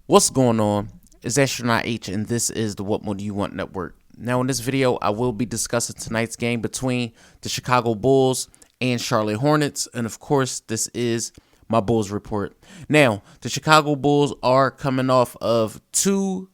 What's going on? It's Astronaut H, and this is the What More Do You Want Network. Now, in this video, I will be discussing tonight's game between the Chicago Bulls and Charlotte Hornets, and of course, this is my Bulls report. Now, the Chicago Bulls are coming off of two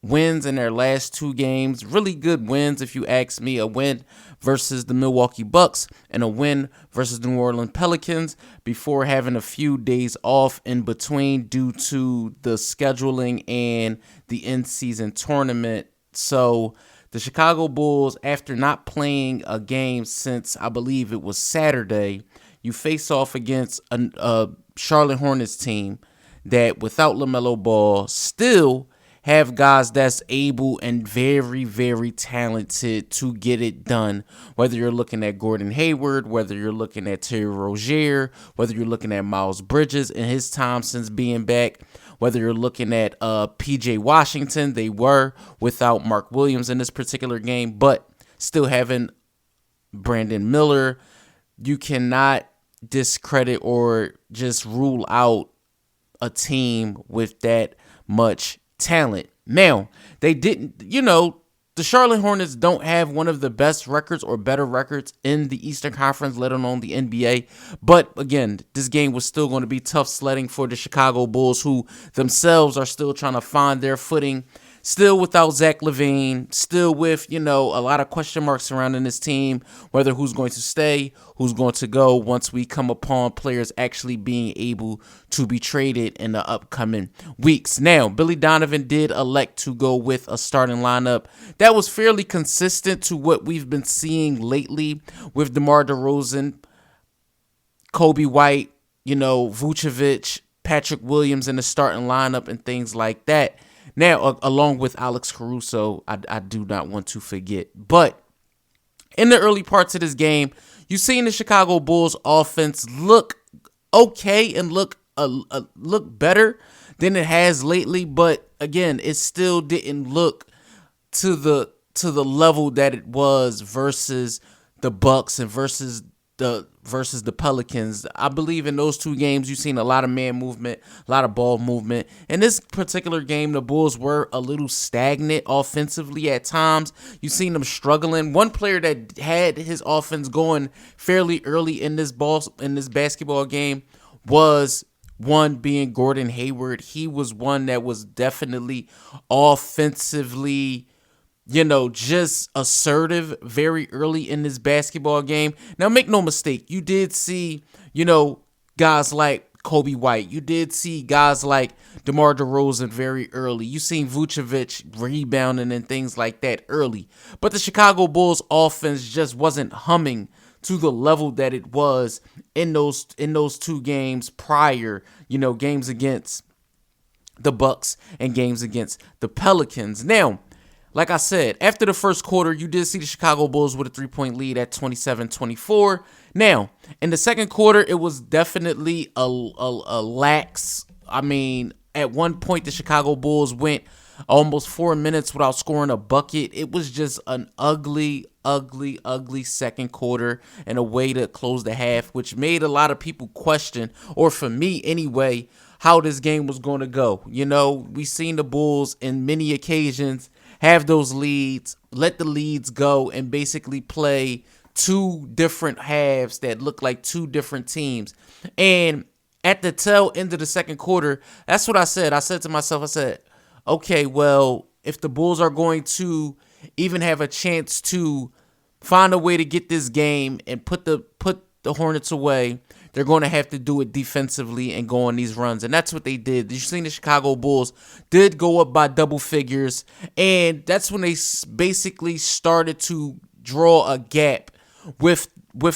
wins in their last two games. Really good wins, if you ask me. A win versus the Milwaukee Bucks and a win versus the New Orleans Pelicans before having a few days off in between due to the scheduling and the in-season tournament. So the Chicago Bulls, after not playing a game since I believe it was Saturday, you face off against a Charlotte Hornets team that without LaMelo Ball still have guys that's able and very, very talented to get it done. Whether you're looking at Gordon Hayward, whether you're looking at Terry Rozier, whether you're looking at Miles Bridges in his time since being back, whether you're looking at PJ Washington, they were without Mark Williams in this particular game, but still having Brandon Miller. You cannot discredit or just rule out a team with that much talent. Now, they didn't, the Charlotte Hornets don't have one of the best records or better records in the Eastern Conference, let alone the NBA. But again, this game was still going to be tough sledding for the Chicago Bulls, who themselves are still trying to find their footing. Still without Zach LaVine, still with, a lot of question marks surrounding this team, whether who's going to stay, who's going to go once we come upon players actually being able to be traded in the upcoming weeks. Now, Billy Donovan did elect to go with a starting lineup that was fairly consistent to what we've been seeing lately with DeMar DeRozan, Kobe White, Vucevic, Patrick Williams in the starting lineup and things like that. Now, along with Alex Caruso, I do not want to forget. But in the early parts of this game, you've seen the Chicago Bulls offense look okay and look better than it has lately. But again, it still didn't look to the level that it was versus the Bucks and versus the Pelicans. I believe in those two games, you've seen a lot of man movement, a lot of ball movement. In this particular game, the Bulls were a little stagnant offensively at times. You've seen them struggling. One player that had his offense going fairly early in this basketball game was one being Gordon Hayward. He was one that was definitely offensively just assertive very early in this basketball game. Now, make no mistake, you did see, guys like Kobe White. You did see guys like DeMar DeRozan very early. You seen Vucevic rebounding and things like that early. But the Chicago Bulls offense just wasn't humming to the level that it was in those two games prior, games against the Bucks and games against the Pelicans. Now, like I said, after the first quarter, you did see the Chicago Bulls with a 3-point lead at 27-24. Now, in the second quarter, it was definitely a lax. I mean, at one point, the Chicago Bulls went almost 4 minutes without scoring a bucket. It was just an ugly second quarter and a way to close the half, which made a lot of people question, or for me anyway, how this game was going to go. We seen the Bulls in many occasions have those leads, let the leads go, and basically play two different halves that look like two different teams. And at the tail end of the second quarter, that's what I said. I said to myself, okay, well, if the Bulls are going to even have a chance to find a way to get this game and put the Hornets away, they're going to have to do it defensively and go on these runs. And that's what they did. You've seen the Chicago Bulls did go up by double figures. And that's when they basically started to draw a gap with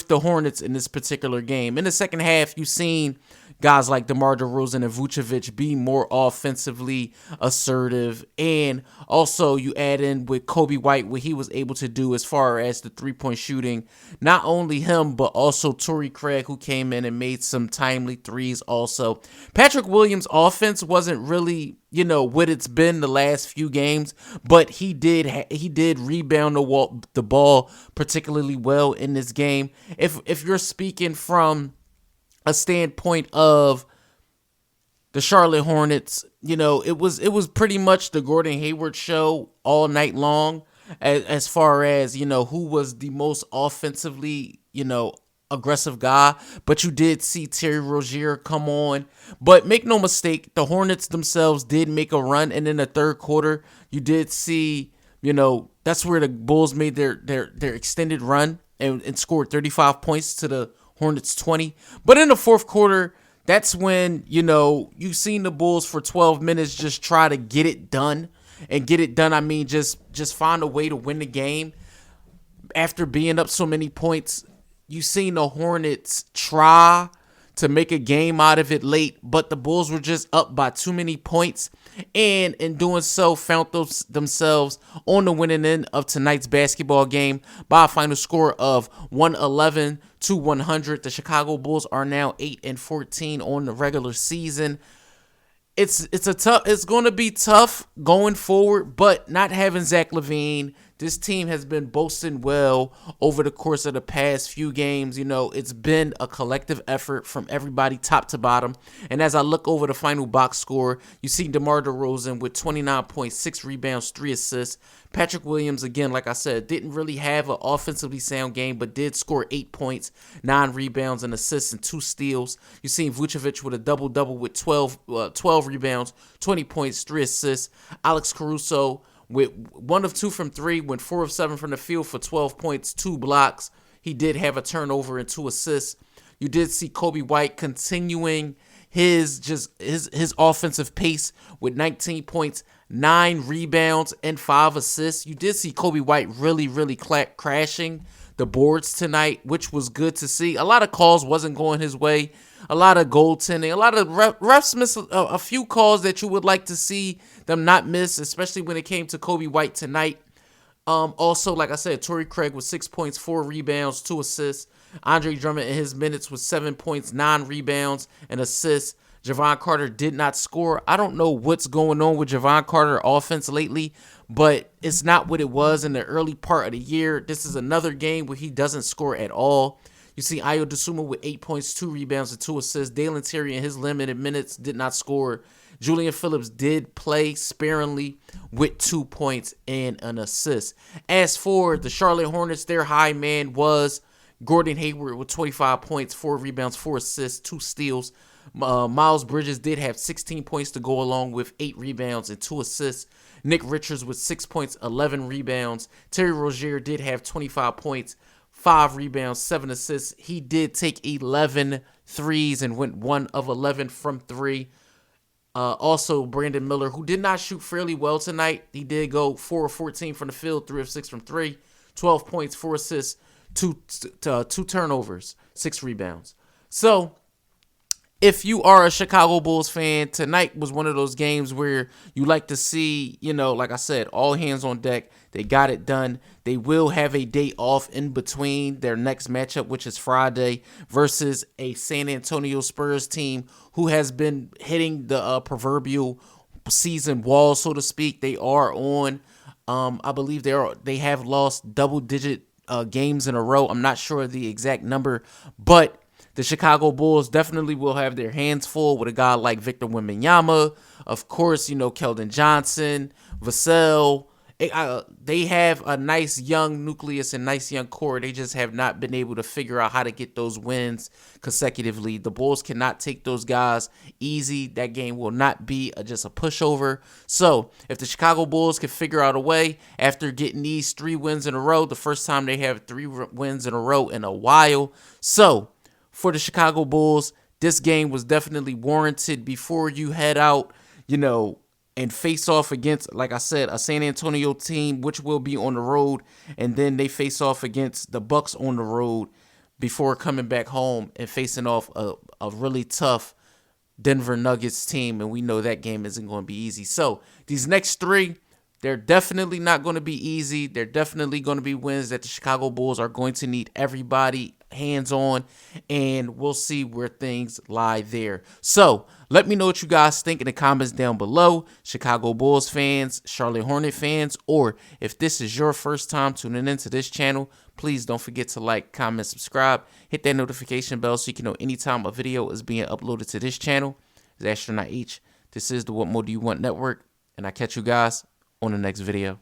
the Hornets in this particular game. In the second half, you've seen guys like DeMar DeRozan and Vucevic be more offensively assertive. And also you add in with Kobe White what he was able to do as far as the three-point shooting. Not only him, but also Torrey Craig, who came in and made some timely threes also. Patrick Williams' offense wasn't really, what it's been the last few games, but he did rebound the ball particularly well in this game. If you're speaking from a standpoint of the Charlotte Hornets, it was pretty much the Gordon Hayward show all night long as far as, who was the most offensively, aggressive guy. But you did see Terry Rozier come on. But make no mistake, the Hornets themselves did make a run. And in the third quarter, you did see, that's where the Bulls made their extended run and scored 35 points to the Hornets 20. But in the fourth quarter, that's when, you've seen the Bulls for 12 minutes just try to get it done. And get it done, I mean, just find a way to win the game. After being up so many points, you've seen the Hornets try to make a game out of it late, but the Bulls were just up by too many points. And in doing so, found themselves on the winning end of tonight's basketball game by a final score of 111-100. The Chicago Bulls are now 8-14 on the regular season. It's going to be tough going forward, but not having Zach LaVine, this team has been boasting well over the course of the past few games. It's been a collective effort from everybody top to bottom. And as I look over the final box score, you see DeMar DeRozan with 29 points, 6 rebounds, 3 assists. Patrick Williams, again, like I said, didn't really have an offensively sound game, but did score 8 points, 9 rebounds, and assists, and 2 steals. You see Vucevic with a double-double with 12 rebounds, 20 points, 3 assists. Alex Caruso with 1 of 2 from 3, went 4 of 7 from the field for 12 points, 2 blocks. He did have a turnover and 2 assists. You did see Kobe White continuing his offensive pace with 19 points, 9 rebounds, and 5 assists. You did see Kobe White really crashing the boards tonight, which was good to see. A lot of calls wasn't going his way. A lot of goaltending. A lot of refs missed a few calls that you would like to see them not miss, especially when it came to Kobe White tonight. Also, like I said, Torrey Craig with 6 points, 4 rebounds, 2 assists. Andre Drummond in his minutes with 7 points, 9 rebounds, and assists. Javon Carter did not score. I don't know what's going on with Javon Carter offense lately, but it's not what it was in the early part of the year. This is another game where he doesn't score at all. You see Ayo Dosunmu with 8 points, 2 rebounds, and 2 assists. Dalen Terry in his limited minutes did not score. Julian Phillips did play sparingly with 2 points and an assist. As for the Charlotte Hornets, their high man was Gordon Hayward with 25 points, 4 rebounds, 4 assists, 2 steals. Miles Bridges did have 16 points to go along with 8 rebounds and 2 assists. Nick Richards with 6 points, 11 rebounds. Terry Rozier did have 25 points, 5 rebounds, 7 assists. He did take 11 threes and went 1 of 11 from 3. Also, Brandon Miller, who did not shoot fairly well tonight. He did go 4 of 14 from the field, 3 of 6 from 3. 12 points, 4 assists, 2 turnovers, 6 rebounds. So, if you are a Chicago Bulls fan, tonight was one of those games where you like to see, like I said, all hands on deck. They got it done. They will have a day off in between their next matchup, which is Friday, versus a San Antonio Spurs team who has been hitting the proverbial season wall, so to speak. They are on, I believe they have lost double-digit games in a row. I'm not sure the exact number, but the Chicago Bulls definitely will have their hands full with a guy like Victor Wembanyama. Of course, Keldon Johnson, Vassell. They have a nice young nucleus and nice young core. They just have not been able to figure out how to get those wins consecutively. The Bulls cannot take those guys easy. That game will not be just a pushover. So if the Chicago Bulls can figure out a way after getting these 3 wins in a row, the first time they have 3 wins in a row in a while. So for the Chicago Bulls, this game was definitely warranted before you head out, and face off against, like I said, a San Antonio team, which will be on the road. And then they face off against the Bucks on the road before coming back home and facing off a really tough Denver Nuggets team. And we know that game isn't going to be easy. So these next 3, they're definitely not going to be easy. They're definitely going to be wins that the Chicago Bulls are going to need everybody hands-on, and we'll see where things lie there. So let me know what you guys think in the comments down below. Chicago Bulls fans, Charlotte Hornet fans, or if this is your first time tuning into this channel, please don't forget to like, comment, subscribe. Hit that notification bell so you can know anytime a video is being uploaded to this channel. is Astronaut H. This is the What More Do You Want Network, and I catch you guys on the next video.